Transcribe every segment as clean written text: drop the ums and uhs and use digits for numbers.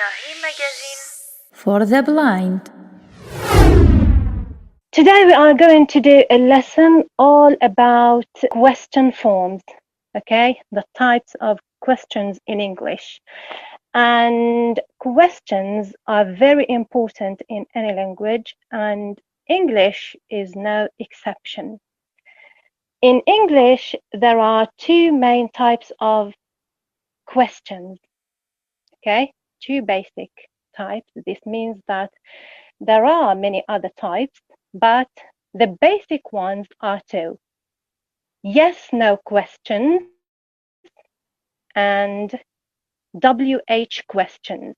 Shaheen Magazine for the blind. Today we are going to do a lesson all about question forms, okay? The types of questions in English. And questions are very important in any language, and English is no exception. In English, there are two main types of questions, okay? Two basic types. This means that there are many other types, but the basic ones are two: yes/no questions and WH questions.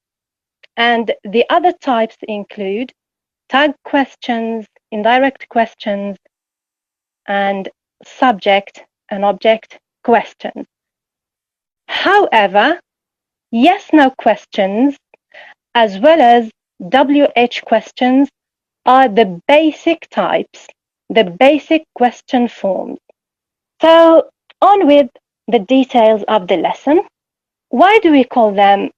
And the other types include tag questions, indirect questions, and subject and object questions. However, yes/no questions as well as WH questions are the basic types, the basic question forms. So on with the details of the lesson. Why do we call them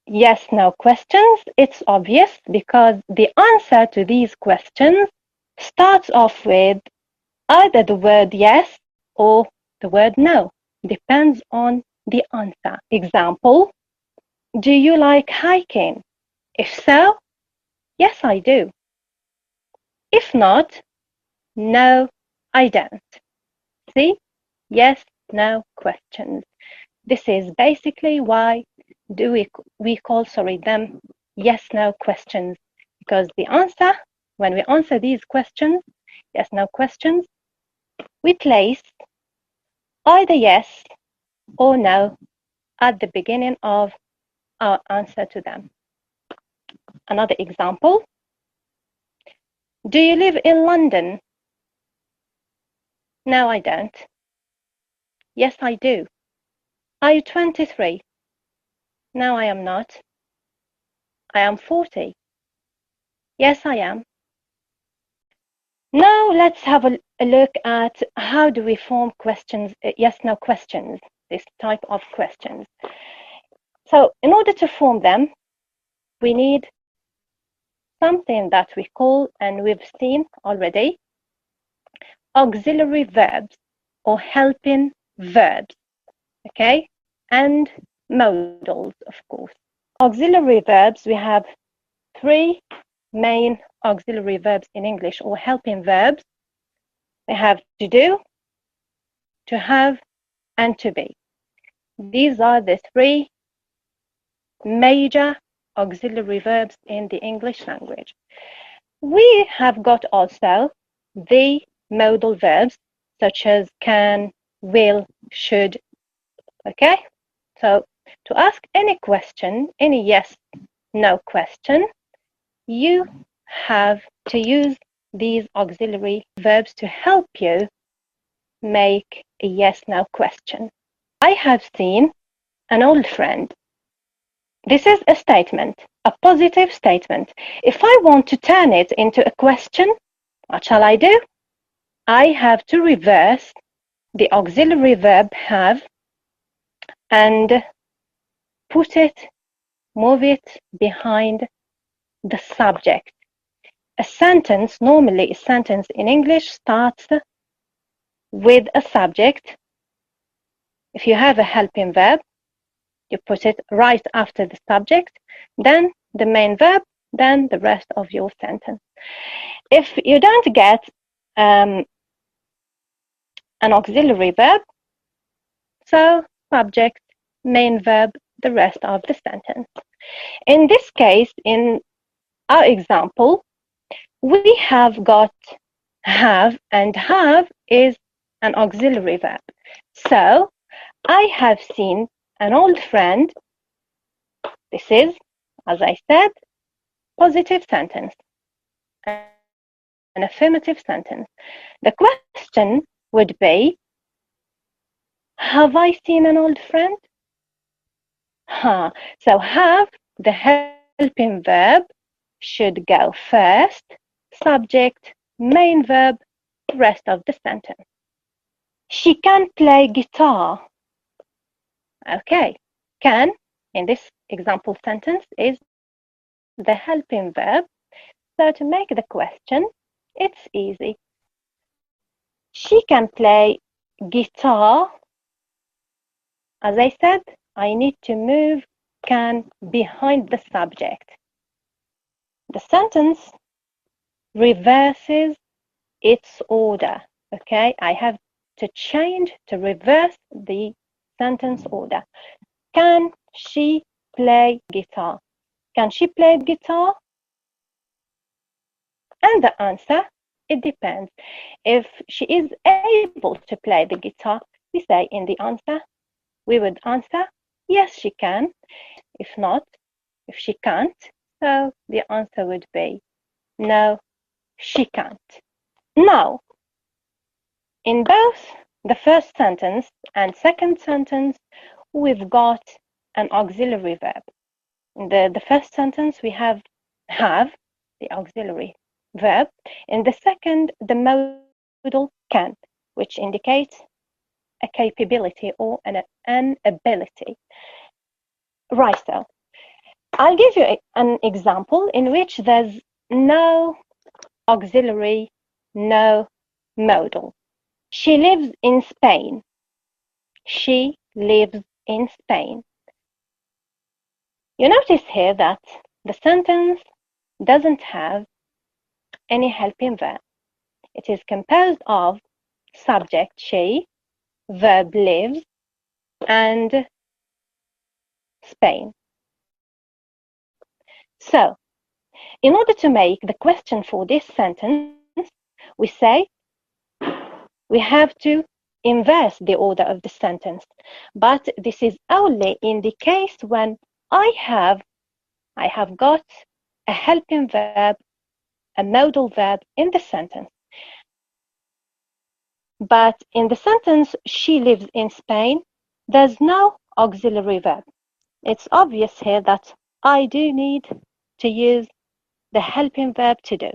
yes/no questions? It's obvious because the answer to these questions starts off with either the word yes or the word no. Depends on the answer. Example, do you like hiking? If so, yes, I do. If not, no, I don't. See? Yes, no questions. This is basically why we call them yes/no questions, because the answer, when we answer these questions, yes/no questions, we place either yes or no at the beginning of our answer to them. Another example, do you live in London? No, I don't. Yes, I do. Are you 23? No, I am not. I am 40. Yes, I am. Now let's have a look at how do we form questions, yes/no questions, this type of questions. So in order to form them, we need something that we call, and we've seen already, auxiliary verbs or helping verbs, okay? And modals, of course. Auxiliary verbs, we have three main auxiliary verbs in English, or helping verbs. We have to do, to have, and to be. These are the three major auxiliary verbs in the English language. We have got also the modal verbs such as can, will, should. Okay? So to ask any question, any yes/no question, you have to use these auxiliary verbs to help you make a yes/no question. I have seen an old friend. This is a statement, a positive statement. If I want to turn it into a question, what shall I do? I have to reverse the auxiliary verb have and move it behind the subject. A sentence, normally a sentence in English, starts with a subject. If you have a helping verb, you put it right after the subject, then the main verb, then the rest of your sentence. If you don't get an auxiliary verb, so subject, main verb, the rest of the sentence. In this case, in our example, we have got have, and have is an auxiliary verb. So I have seen an old friend. This is, as I said, positive sentence, an affirmative sentence. The question would be, have I seen an old friend? So have, the helping verb, should go first, subject, main verb, rest of the sentence. She can play guitar. Okay, can, in this example sentence is the helping verb. So to make the question, it's easy. She can play guitar. As I said, I need to move can behind the subject. The sentence reverses its order. Okay, I have to change to reverse the sentence order. Can she play guitar? Can she play guitar? And the answer, it depends. If she is able to play the guitar, we say in the answer, we would answer, yes, she can. If not, if she can't, so the answer would be, no, she can't. Now, in both the first sentence and second sentence, we've got an auxiliary verb. In the first sentence, we have, the auxiliary verb. In the second, the modal can, which indicates a capability or an ability. Right, so I'll give you an example in which there's no auxiliary, no modal. She lives in Spain. She lives in Spain. You notice here that the sentence doesn't have any helping verb. It is composed of subject she, verb lives, and Spain. So, in order to make the question for this sentence, we say we have to inverse the order of the sentence. But this is only in the case when I have got a helping verb, a modal verb in the sentence. But in the sentence, she lives in Spain, there's no auxiliary verb. It's obvious here that I do need to use the helping verb to do.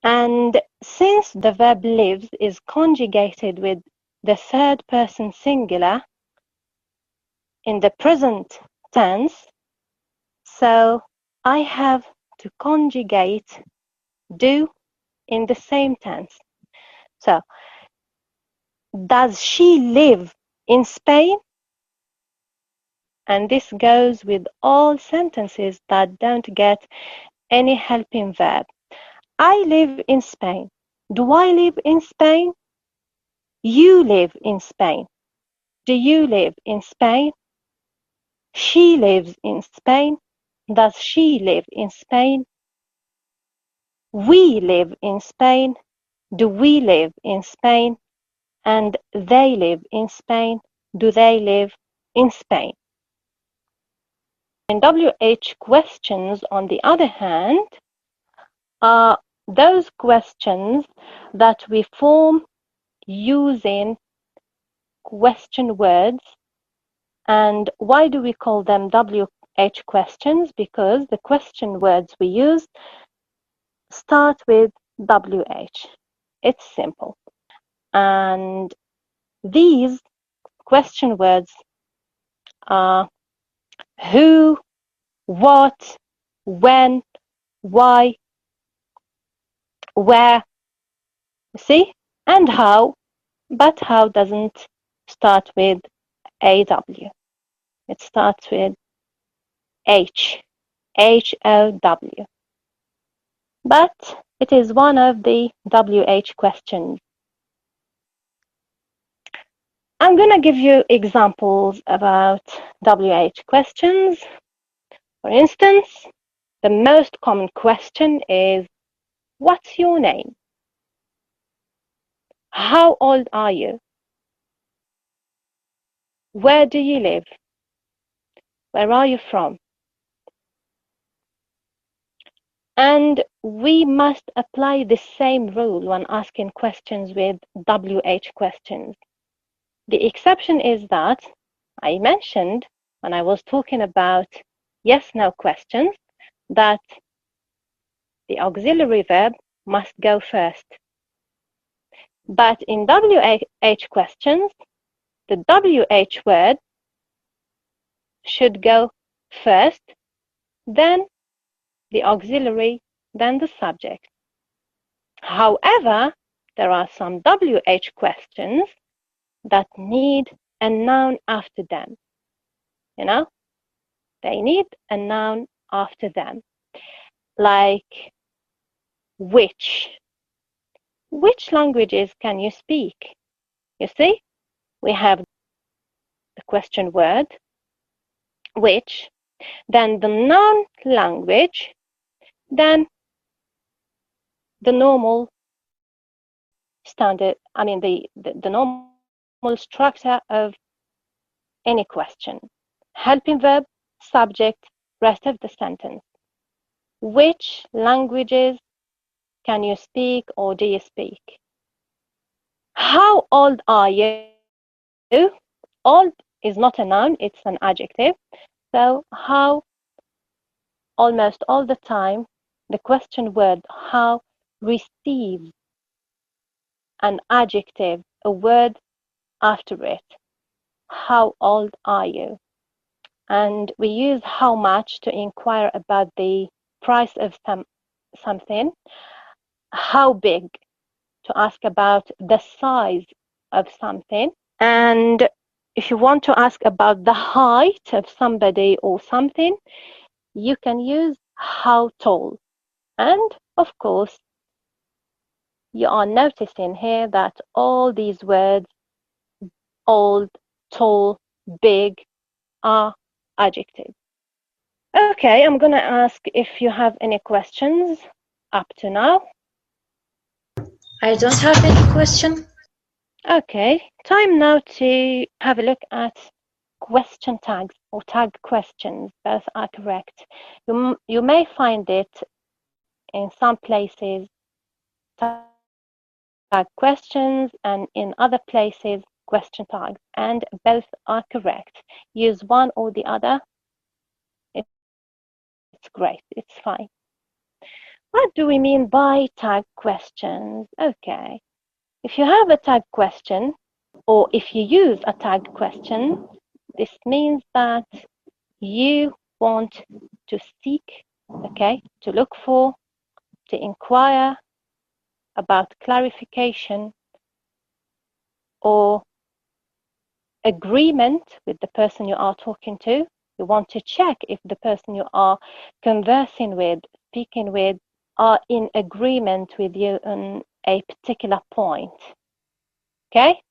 And since the verb lives is conjugated with the third person singular in the present tense, so I have to conjugate do in the same tense. So, does she live in Spain? And this goes with all sentences that don't get any helping verb. I live in Spain. Do I live in Spain? You live in Spain. Do you live in Spain? She lives in Spain. Does she live in Spain? We live in Spain. Do we live in Spain? And they live in Spain. Do they live in Spain? In WH questions, on the other hand, are those questions that we form using question words. And why do we call them WH questions? Because the question words we use start with WH. It's simple. And these question words are who, what, when, why, where, see, and how, but how doesn't start with AW. It starts with H, H-O-W. But it is one of the WH questions. I'm going to give you examples about WH questions. For instance, the most common question is, what's your name? How old are you? Where do you live? Where are you from? And we must apply the same rule when asking questions with WH questions. The exception is that I mentioned when I was talking about yes-no questions that the auxiliary verb must go first. But in WH questions, the WH word should go first, then the auxiliary, then the subject. However, there are some WH questions that need a noun after them. You know, they need a noun after them. Like which. Which languages can you speak? You see, we have the question word, which, then the noun language, then the normal standard, the normal structure of any question. Helping verb, subject, rest of the sentence. Which languages can you speak or do you speak? How old are you? Old is not a noun, it's an adjective. So how, almost all the time, the question word how receives an adjective, a word after it. How old are you? And we use how much to inquire about the price of something. How big, to ask about the size of something. And if you want to ask about the height of somebody or something, you can use how tall. And of course, you are noticing here that all these words, old, tall, big, are adjectives. Okay, I'm going to ask if you have any questions up to now. I don't have any question. Okay, time now to have a look at question tags or tag questions. Both are correct. You may find it in some places tag questions and in other places question tags, and both are correct. Use one or the other. It's great, it's fine. What do we mean by tag questions? Okay, if you have a tag question or if you use a tag question, this means that you want to seek, okay, to look for, to inquire about clarification or agreement with the person you are talking to. You want to check if the person you are conversing with, speaking with, are in agreement with you on a particular point. Okay?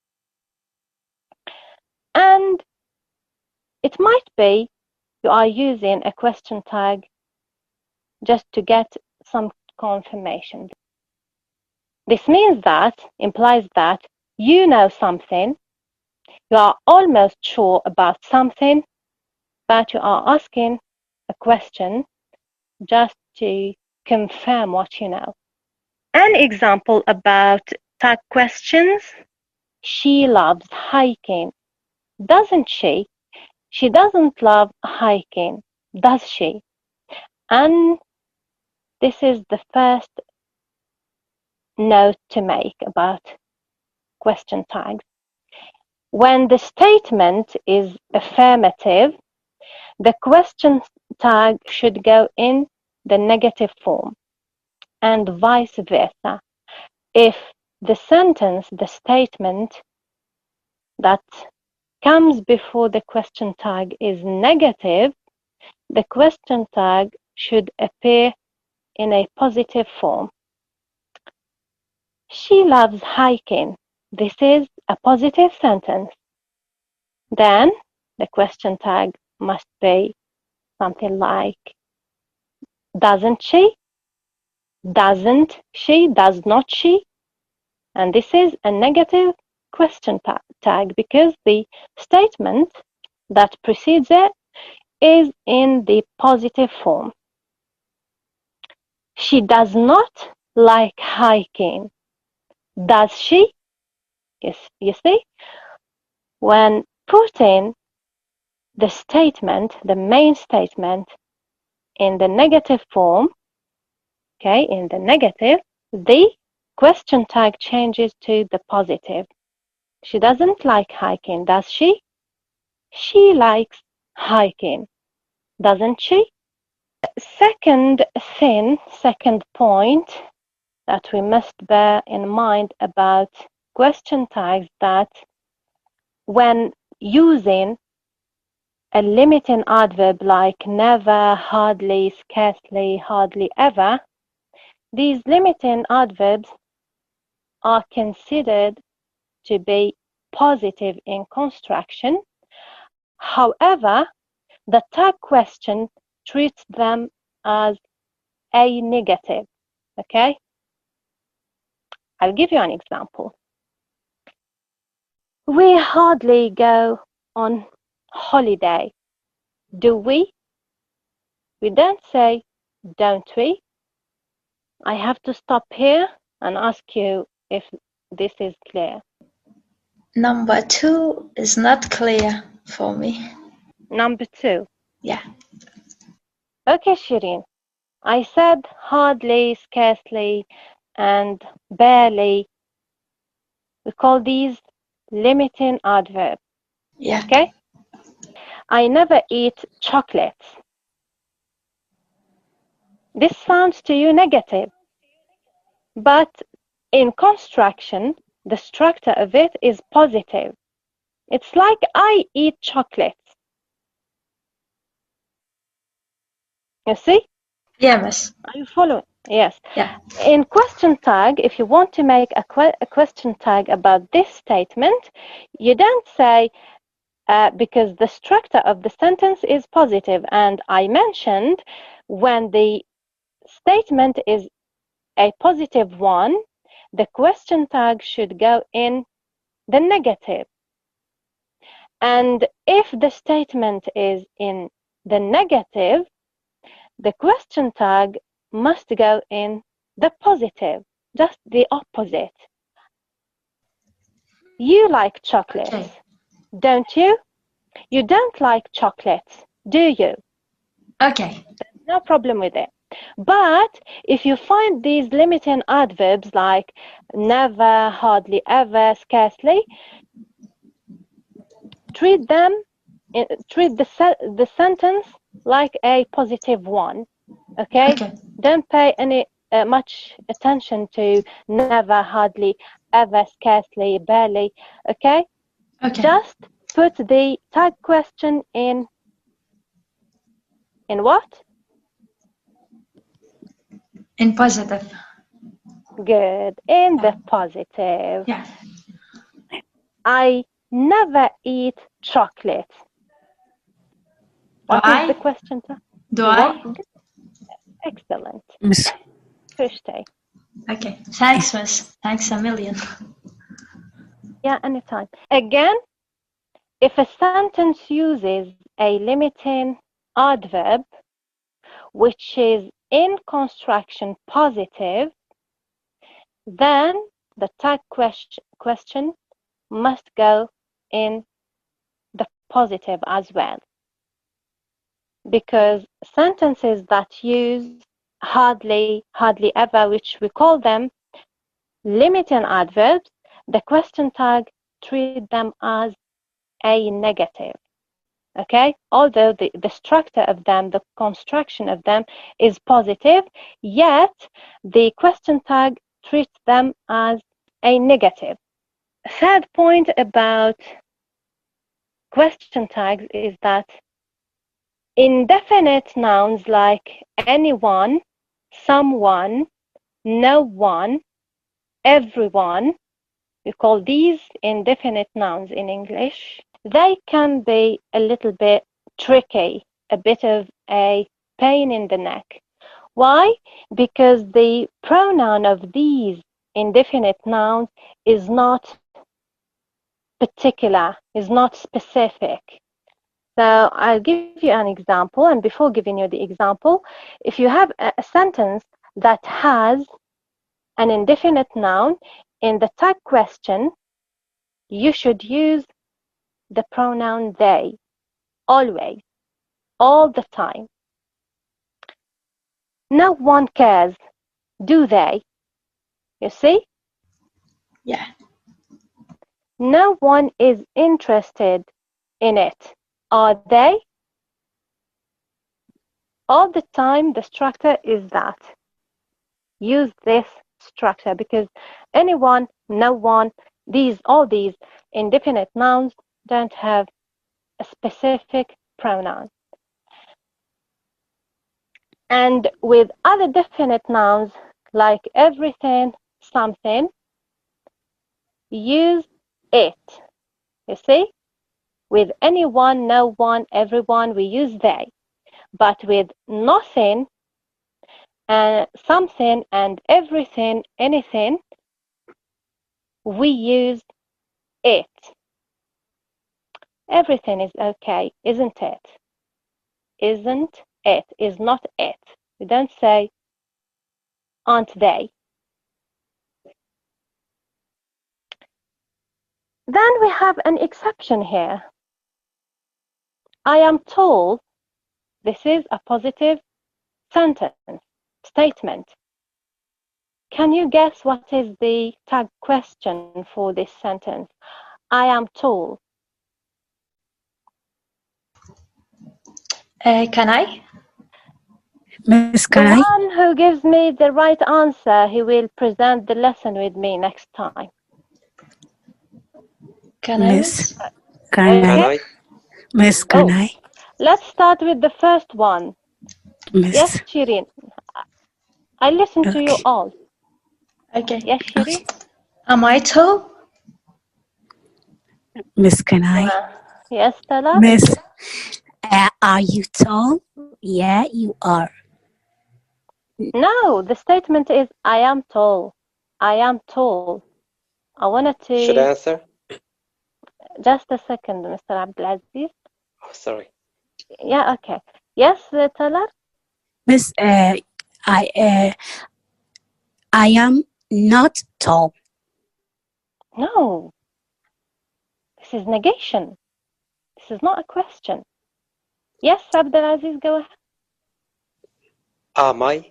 And it might be you are using a question tag just to get some confirmation. This implies that you know something, you are almost sure about something, but you are asking a question just to confirm what you know. An example about tag questions: she loves hiking, doesn't she? She doesn't love hiking, does she? And this is the first note to make about question tags. When the statement is affirmative, the question tag should go in the negative form, and vice versa. If the sentence, the statement that comes before the question tag is negative, the question tag should appear in a positive form. She loves hiking. This is a positive sentence. Then the question tag must be something like doesn't she? Doesn't she? Does not she? And this is a negative question tag because the statement that precedes it is in the positive form. She does not like hiking. Does she? Yes, you see, when putting the statement, the main statement, in the negative form, okay, in the negative, the question tag changes to the positive. She doesn't like hiking, does she? She likes hiking, doesn't she? Second point that we must bear in mind about question tags, that when using a limiting adverb like never, hardly, scarcely, hardly ever, these limiting adverbs are considered to be positive in construction. However, the tag question treats them as a negative. Okay? I'll give you an example. We hardly go on holiday, do we? We don't say, don't we? I have to stop here and ask you if this is clear. Number 2 is not clear for me. Number 2. Yeah. Okay, Shireen. I said hardly, scarcely, and barely. We call these limiting adverbs. Yeah. Okay? I never eat chocolates. This sounds to you negative, but in construction, the structure of it is positive. It's like I eat chocolates. You see? Yeah, miss. Are you following? Yes. Yeah. In question tag, if you want to make a question tag about this statement, you don't say, because the structure of the sentence is positive, and I mentioned when the statement is a positive one, the question tag should go in the negative. And if the statement is in the negative, the question tag must go in the positive, just the opposite. You like chocolates, Okay. don't you? You don't like chocolates, do you? Okay. No problem with it. But if you find these limiting adverbs like never, hardly ever, scarcely, treat the sentence like a positive one. Okay? Okay. Don't pay any much attention to never, hardly, ever, scarcely, barely. Okay? Okay. Just put the tag question in what? In positive. Good. In the positive. Yeah. I never eat chocolate. What is the question? Do I? Excellent. Miss. Tuesday. Okay. Thanks, miss. Thanks a million. Yeah, anytime. Again, if a sentence uses a limiting adverb, which is in construction positive, then the tag question must go in the positive as well. Because sentences that use hardly, hardly ever, which we call them limiting adverbs, the question tag treat them as a negative. Okay, although the structure of them, the construction of them is positive, yet the question tag treats them as a negative. Third point about question tags is that indefinite nouns like anyone, someone, no one, everyone, we call these indefinite nouns in English. They can be a little bit tricky, a bit of a pain in the neck. Why? Because the pronoun of these indefinite nouns is not particular, is not specific. So I'll give you an example, and before giving you the example, if you have a sentence that has an indefinite noun in the tag question, you should use the pronoun they, always, all the time. No one cares, do they? You see? Yeah. No one is interested in it, are they? all the time the structure is that. Use this structure because anyone, no one, all these indefinite nouns don't have a specific pronoun. And with other definite nouns like everything, something, use it. You see? With anyone, no one, everyone, we use they. But with nothing, something, and everything, anything, we use it. Everything is okay, isn't it? Isn't it? Is not it. We don't say, aren't they? Then we have an exception here. I am told. This is a positive sentence, statement. Can you guess what is the tag question for this sentence? I am tall. Can I? Miss, The can I? one who gives me the right answer, he will present the lesson with me next time. Can Miss, I? can Okay? I? Miss, can I? Let's start with the first one. Miss. Yes, Shirin. I listen to you Okay. all. Okay. Yes, Shirin? Am I tall? Miss, can I? Yes, Tala? Miss, are you tall? Yeah, you are. No, the statement is I am tall. I am tall. I wanted to... Should I answer? Just a second, Mr. Abdelaziz. Oh, sorry. Yeah, okay. Yes, Talar? Miss, I am not tall. No. This is negation. This is not a question. Yes, Abdelaziz, go ahead. Am I?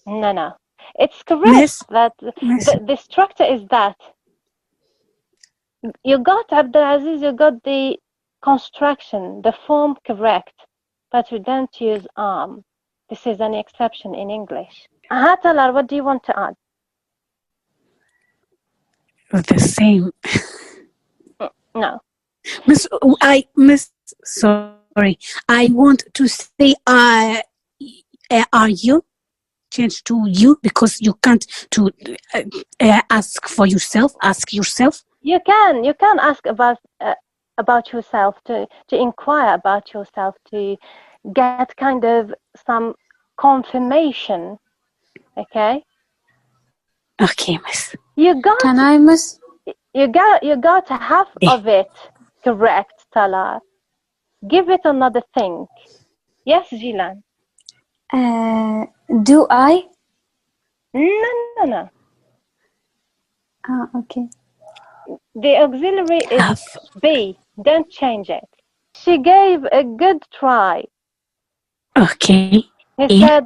No. It's correct Miss, that the structure is that. You got, Abdelaziz, you got the construction, the form correct, but we don't use am. This is an exception in English. Talar, what do you want to add? the same. No. Miss, sorry. I want to say, are you? Change to you because you can't to ask for yourself. Ask yourself. You can ask about yourself, to inquire about yourself, to get kind of some confirmation. Okay. Okay, Miss. You got. Can I, Miss? You got half of it correct, Talar. Give it another think. Yes, Jilan. Do I? No. Okay. The auxiliary is be. Don't change it. She gave a good try. Okay. He said,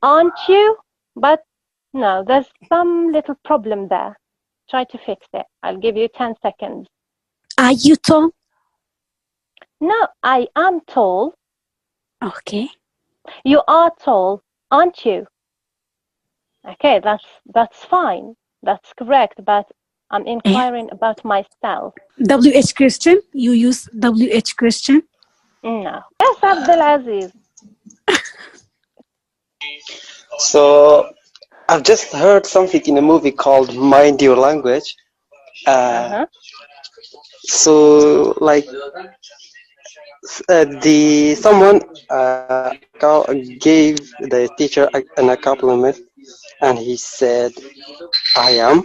aren't you? But no, there's some little problem there. Try to fix it. I'll give you 10 seconds. Are you tall? No, I am tall. Okay. You are tall, aren't you? Okay, that's fine. That's correct, but I'm inquiring about myself. WH question? You use WH question? No. Yes, Abdelaziz. So, I've just heard something in a movie called Mind Your Language. So, like, someone gave the teacher a compliment, and he said, "I am,"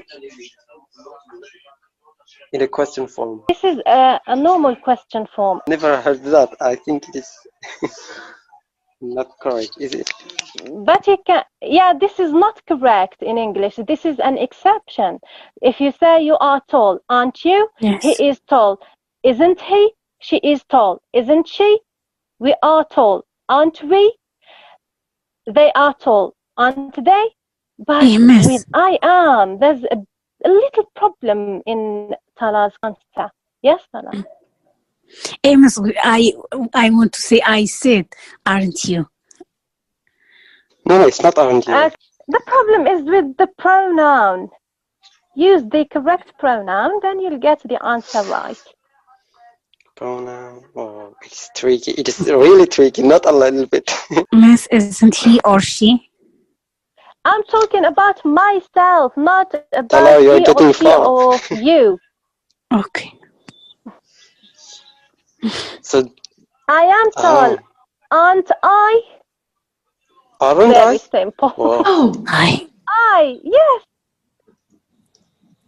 in a question form. This is a normal question form. Never heard that. I think it is not correct, is it? But you can, yeah, this is not correct in English. This is an exception. If you say you are tall, aren't you? Yes. He is tall. Isn't he? She is tall. Isn't she? We are tall. Aren't we? They are tall. Aren't they? But with I am, there's a little problem in Tala's answer. Yes, Tala? Miss, I want to say I said, aren't you? No, it's not aren't you. The problem is with the pronoun. Use the correct pronoun, then you'll get the answer right. Pronoun. Oh, it's tricky. It is really tricky, not a little bit. Miss, isn't he or she? I'm talking about myself, not about Hello, you're he or getting she far. or you. Okay. So, I am tall. Aren't I? aren't Very I? simple. Wow. Oh, Yes.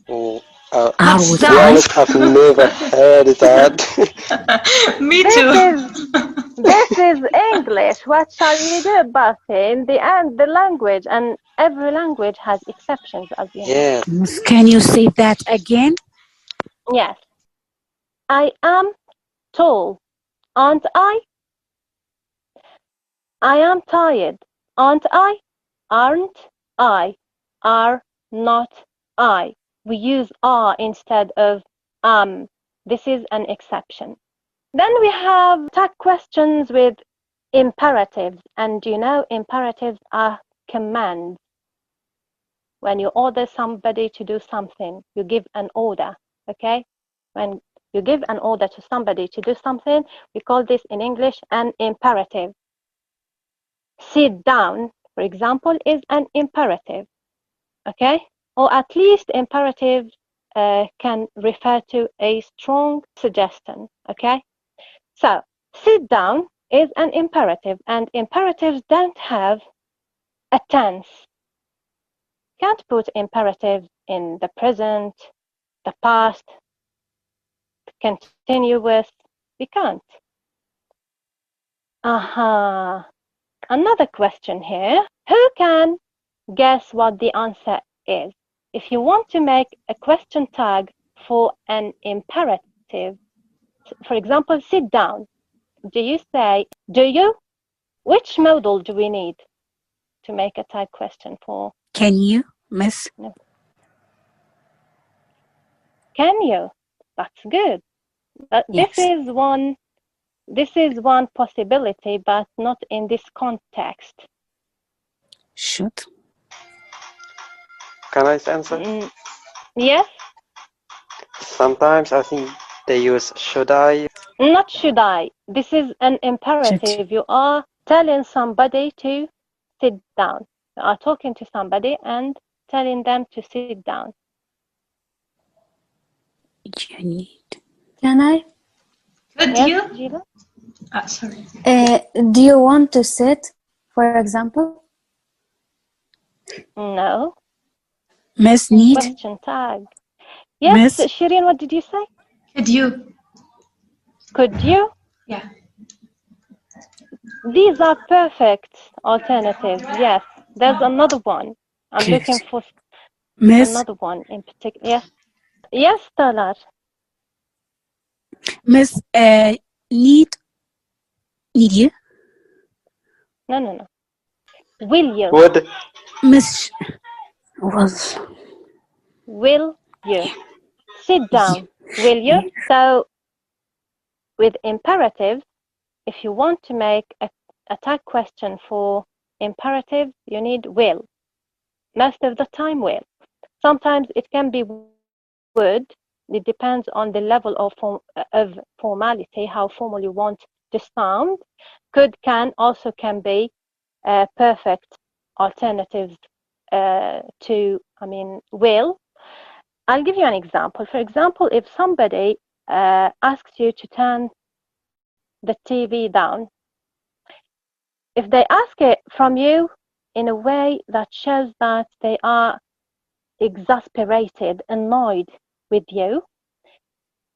Oh, Are what's we to be that? honest, I've never heard that. Me This too. This is English. What shall we do about it? In the end, the language, and every language has exceptions, as you know. Yeah. Miss, can you say that again? Yes. I am tall, aren't I? I am tired, aren't I? Aren't I? Are not I. We use are instead of am. This is an exception. Then we have tag questions with imperatives, and you know imperatives are commands. When you order somebody to do something, you give an order, okay? When you give an order to somebody to do something, we call this in English an imperative. Sit down, for example, is an imperative, okay? Or at least imperative can refer to a strong suggestion, okay? So, sit down is an imperative, and imperatives don't have a tense. Can't put imperatives in the present, the past, continuous. We can't. Another question here. Who can guess what the answer is? If you want to make a question tag for an imperative, for example, sit down, do you say, do you? Which modal do we need to make a tag question for? Can you, Miss? No. Can you? That's good. But Yes. this is one possibility, but not in this context. Should. Can I answer? Yes? Sometimes I think they use should I. Not should I. This is an imperative. Should. You are telling somebody to sit down. You are talking to somebody and telling them to sit down. You need. Can I? Could Yes, you? Gila? Sorry. Do you want to sit, for example? No. Miss need. Question tag. Yes, Miss? Shireen, what did you say? Could you? Could you? Yeah. These are perfect alternatives. Yes. There's another one. I'm Good. looking for Miss? another one in particular. Yes. Yes, Talar. Miss, need you? No. Will you? Would. Miss was Will you? Sit down. Will you? So with imperatives, if you want to make a tag question for imperative, you need will. Most of the time will. Sometimes it can be would. It depends on the level of formality, how formal you want to sound. Could, can, also can be perfect alternatives to, will. I'll give you an example. For example, if somebody asks you to turn the TV down, if they ask it from you in a way that shows that they are exasperated, annoyed with you,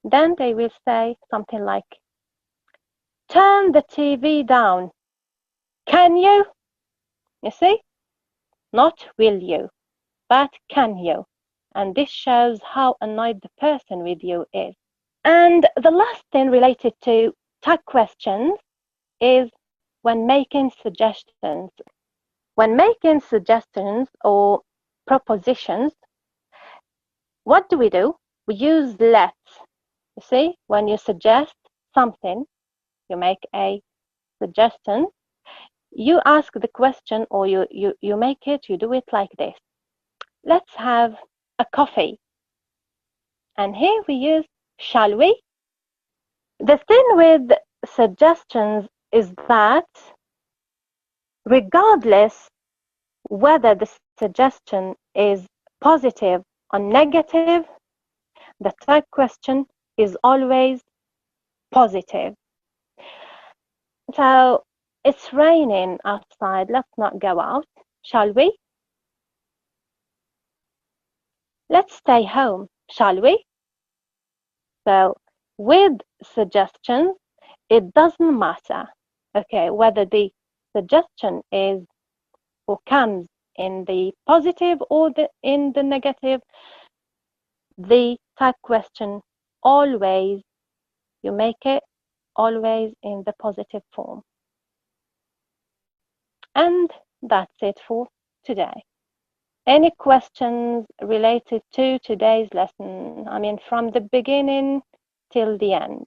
then they will say something like, turn the TV down. Can you? You see? Not will you, but can you? And this shows how annoyed the person with you is. And the last thing related to tag questions is when making suggestions. When making suggestions or propositions, what do? We use let. You see, when you suggest something, you make a suggestion, you ask the question, or you make it, you do it like this. Let's have a coffee. And here we use shall we. The thing with suggestions is that regardless whether the suggestion is positive or negative, the type question is always positive. So it's raining outside, let's not go out, shall we? Let's stay home, shall we? So with suggestions, it doesn't matter, okay, whether the suggestion is or comes in the positive or in the negative. The type question always, you make it always in the positive form. And that's it for today. Any questions related to today's lesson? I mean, from the beginning till the end.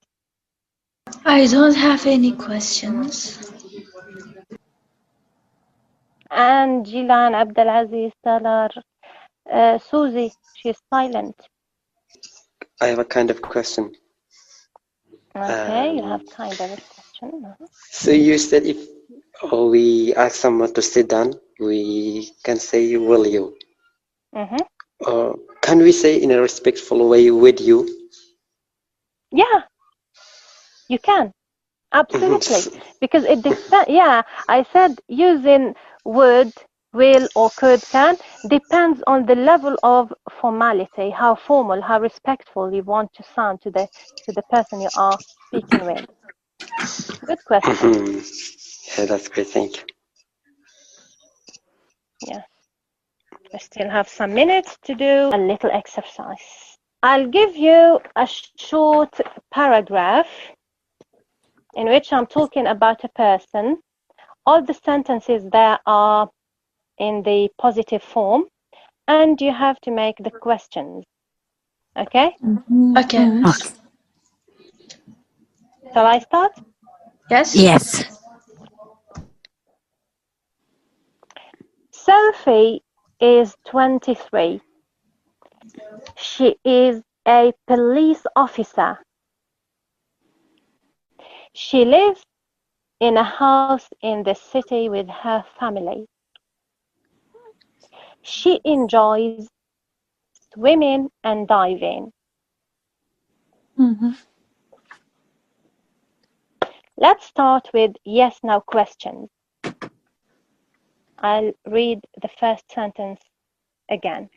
I don't have any questions. And Jilan, Abdelaziz, Talar, Susie, she's silent. I have a kind of question. Okay, you have kind of a question. So you said if we ask someone to sit down, we can say will you? Or can we say in a respectful way with you? Yeah, you can. Absolutely. Because it depends. Yeah, I said using would, will, or could, can depends on the level of formality, how formal, how respectful you want to sound to the person you are speaking with. Good question. Yeah, that's great. Thank you. Yeah. I still have some minutes to do a little exercise. I'll give you a short paragraph in which I'm talking about a person. All the sentences there are in the positive form, and you have to make the questions. Okay? Okay. Okay. Shall I start? Yes? Yes. Sophie is 23. She is a police officer. She lives in a house in the city with her family. She enjoys swimming and diving. Let's start with yes/no questions. I'll read the first sentence again.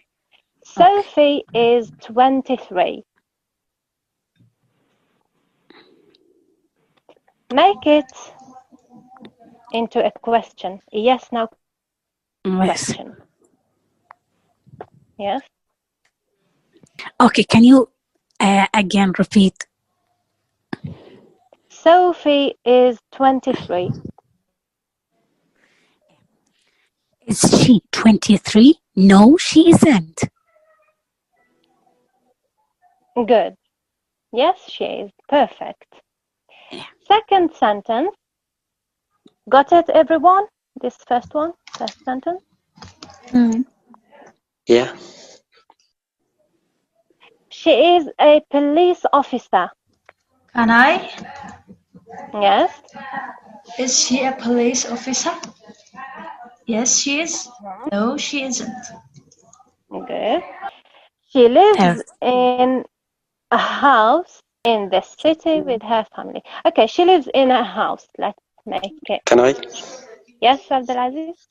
Sophie is 23. Make it into a question, a yes/no Yes. question. Yes? Okay, can you again repeat? Sophie is 23. Is she 23? No, she isn't. Good. Yes, she is. Perfect. Yeah. Second sentence. Got it, everyone? This first one, first sentence. Yeah. She is a police officer. Can I? Yes. Is she a police officer? Yes, she is. No, she isn't. Good. She lives Perfect. in a house in the city with her family. Okay, she lives in a house. Let's make it. Can I? Yes, Abdelaziz?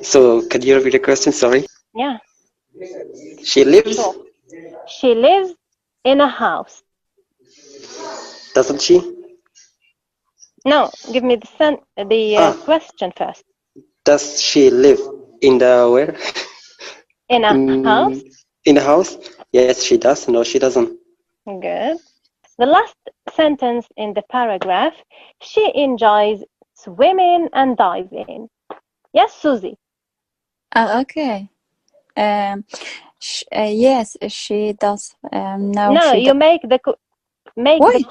So could you repeat the question? Sorry. Yeah. She lives, Sure. She lives in a house. doesn't she? No, give me the question first. Does she live in the where? In a house? In the house? Yes, she does. No, she doesn't. Good. The last sentence in the paragraph, she enjoys swimming and diving. Yes, Susie? Okay. Yes, she does. No, No, she you make the Make Why?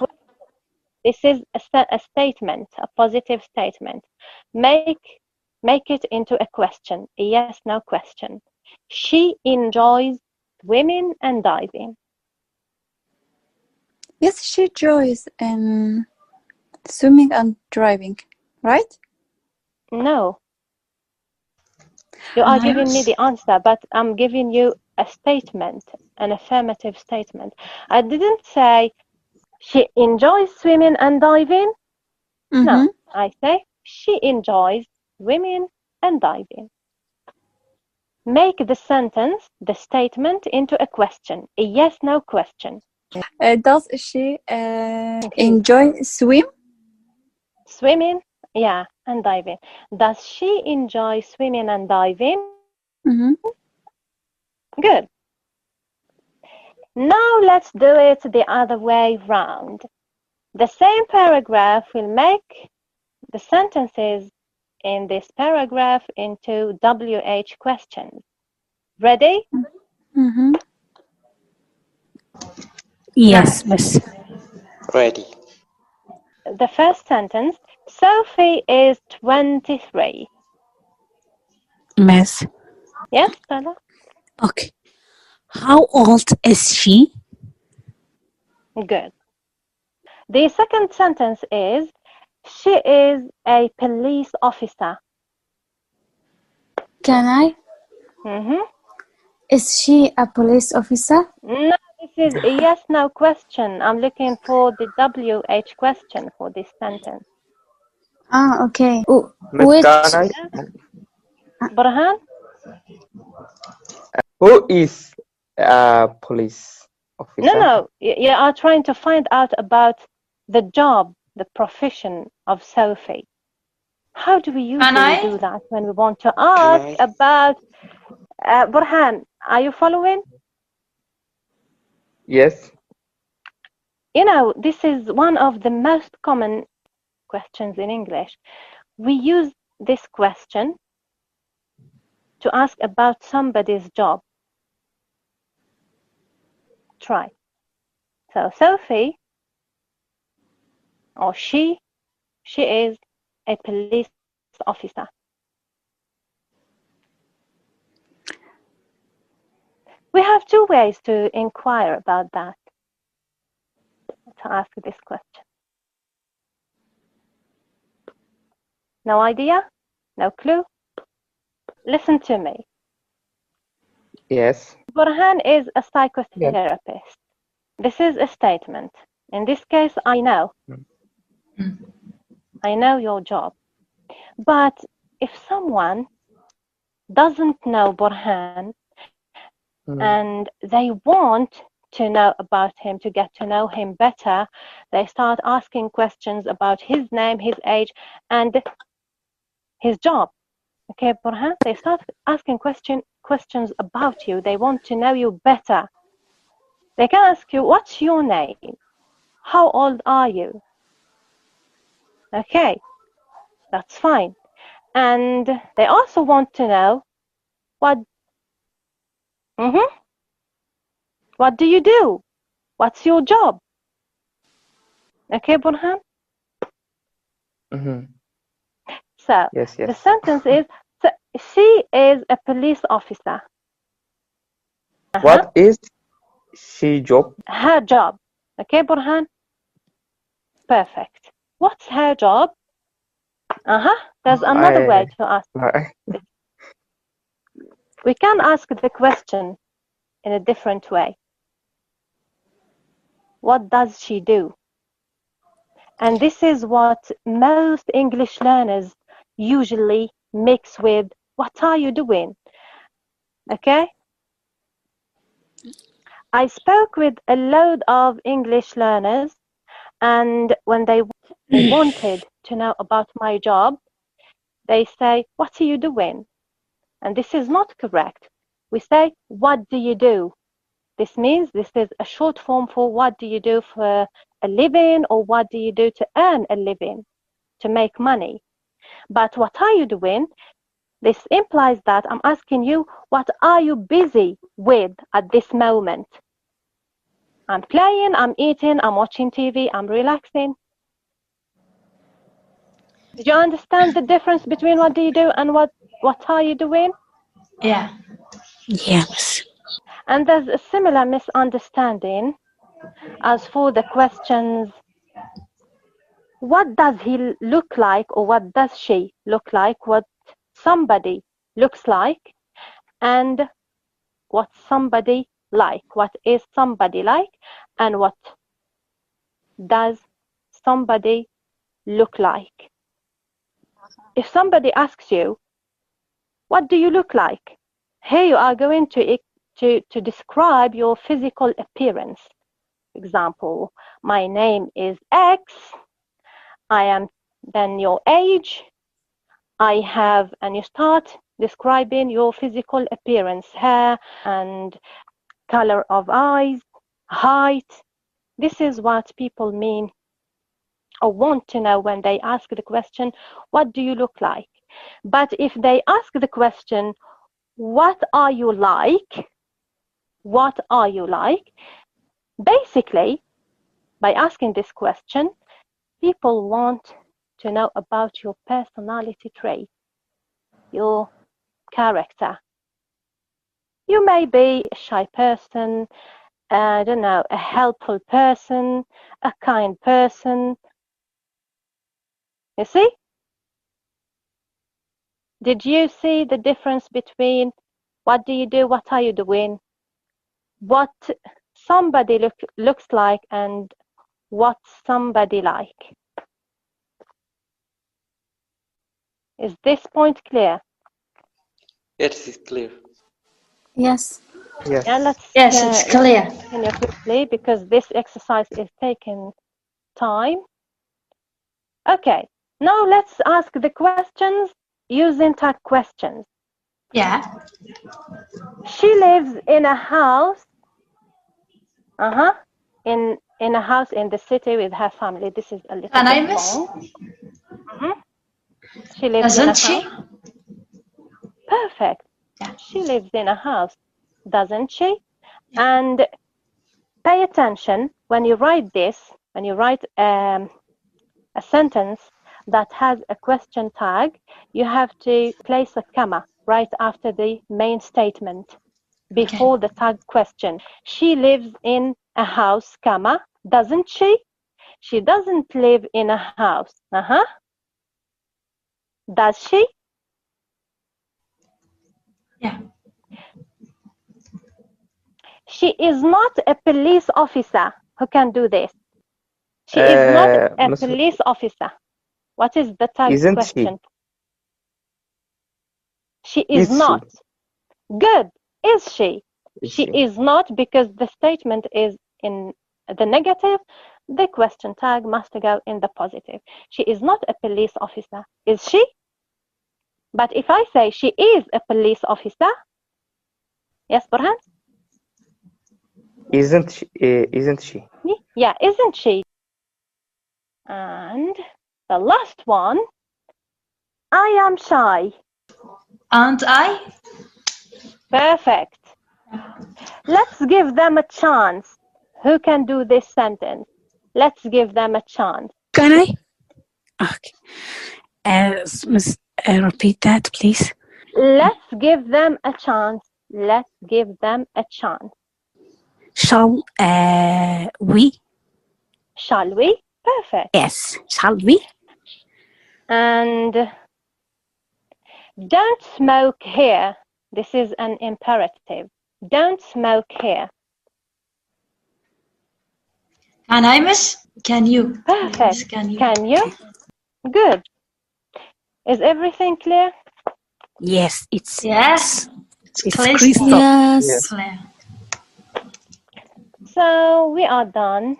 this is a statement, a positive statement. Make it into a question, a yes/no question. She enjoys swimming and diving. Yes, she enjoys swimming and driving, right? No. You are giving me the answer, but I'm giving you a statement, an affirmative statement. I didn't say she enjoys swimming and diving. No, I say she enjoys swimming and diving. Make the sentence, the statement, into a question, a yes/no question. Does she enjoy swim? Swimming, yeah, and diving. Does she enjoy swimming and diving? Good. Now let's do it the other way round. The same paragraph will make the sentences in this paragraph into WH questions. Ready? Yes, Miss. Ready. The first sentence, Sophie is 23. Miss. Yes, Stella? Okay. How old is she? Good. The second sentence is, she is a police officer. Can I? Is she a police officer? No, this is a yes/no question. I'm looking for the WH question for this sentence. Ah, okay. Miss, can I? Burhan? Who is a police officer? No. You are trying to find out about the job, the profession of Sophie. How do we usually do that when we want to ask about... Burhan, are you following? Yes. You know, this is one of the most common questions in English. We use this question to ask about somebody's job. Try. So Sophie, or she is a police officer. We have two ways to inquire about that, to ask this question. No idea? No clue? Listen to me. Yes. Burhan is a psychotherapist. Yes. This is a statement. In this case, I know. I know your job. But if someone doesn't know Burhan and they want to know about him, to get to know him better, they start asking questions about his name, his age, and his job. Okay, Burhan, they start asking questions about you. They want to know you better. They can ask you, what's your name? How old are you? Okay, that's fine. And they also want to know what do you do? What's your job? Okay, Burhan? So yes. The sentence is, so she is a police officer. What is she job? Her job. Okay, Burhan? Perfect. What's her job? There's another way to ask it. We can ask the question in a different way. What does she do? And this is what most English learners usually mix with, what are you doing? Okay? I spoke with a load of English learners, and when they wanted to know about my job, they say, what are you doing? And this is not correct. We say, what do you do? This means this is a short form for what do you do for a living, or what do you do to earn a living, to make money. But what are you doing? This implies that I'm asking you, what are you busy with at this moment? I'm playing, I'm eating, I'm watching TV, I'm relaxing. Did you understand the difference between what do you do and what are you doing? Yeah. Yes. And there's a similar misunderstanding as for the questions, what does he look like, or what does she look like, what somebody looks like, and what somebody like, what is somebody like, and what does somebody look like. If somebody asks you, what do you look like? Here you are going to describe your physical appearance. Example, my name is X, I am then your age, I have, and you start describing your physical appearance, hair and color of eyes, height. This is what people mean or want to know when they ask the question, what do you look like? But if they ask the question, what are you like? What are you like? Basically, by asking this question, people want to know about your personality trait, your character. You may be a shy person, I don't know, a helpful person, a kind person. You see? Did you see the difference between what do you do, what are you doing, what somebody looks like, and what somebody like? Is this point clear? Yes, it's clear. Yes. Yes. Yeah, let's Yes, it's clear. continue quickly because this exercise is taking time. Okay, now let's ask the questions using tag questions. Yeah. She lives in a house. In a house in the city with her family. This is a little Can I bit miss? long. She lives in a Doesn't she? house. Perfect. Yeah. She lives in a house, doesn't she? And pay attention when you write this, when you write a sentence that has a question tag, you have to place a comma right after the main statement before the tag question. She lives in a house, comma, doesn't she? She doesn't live in a house. Does she? Yeah. She is not a police officer. Who can do this? She is not a police officer. What is the tag Isn't question? She Is is not. Good. Is she? Is She she? is not, because the statement is in the negative. The question tag must go in the positive. She is not a police officer. Is she? But if I say she is a police officer, yes, Burhan? Isn't she? Isn't she? Yeah, isn't she? And the last one, I am shy. Aren't I? Perfect. Let's give them a chance. Who can do this sentence? Let's give them a chance. Can I? Okay. Repeat that, please. Let's give them a chance. Let's give them a chance. Shall we? Shall we? Perfect. Yes. Shall we? And don't smoke here. This is an imperative. Don't smoke here. Can I miss? Can you? Perfect. Yes, can you? Can you? Good. Is everything clear? Yes. It's Yes. It's clear. crystal. Yes. Yes. Clear. So we are done.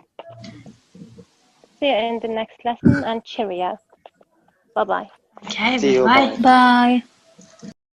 See you in the next lesson, and cheerio. Bye-bye. Okay, See you, bye. Bye.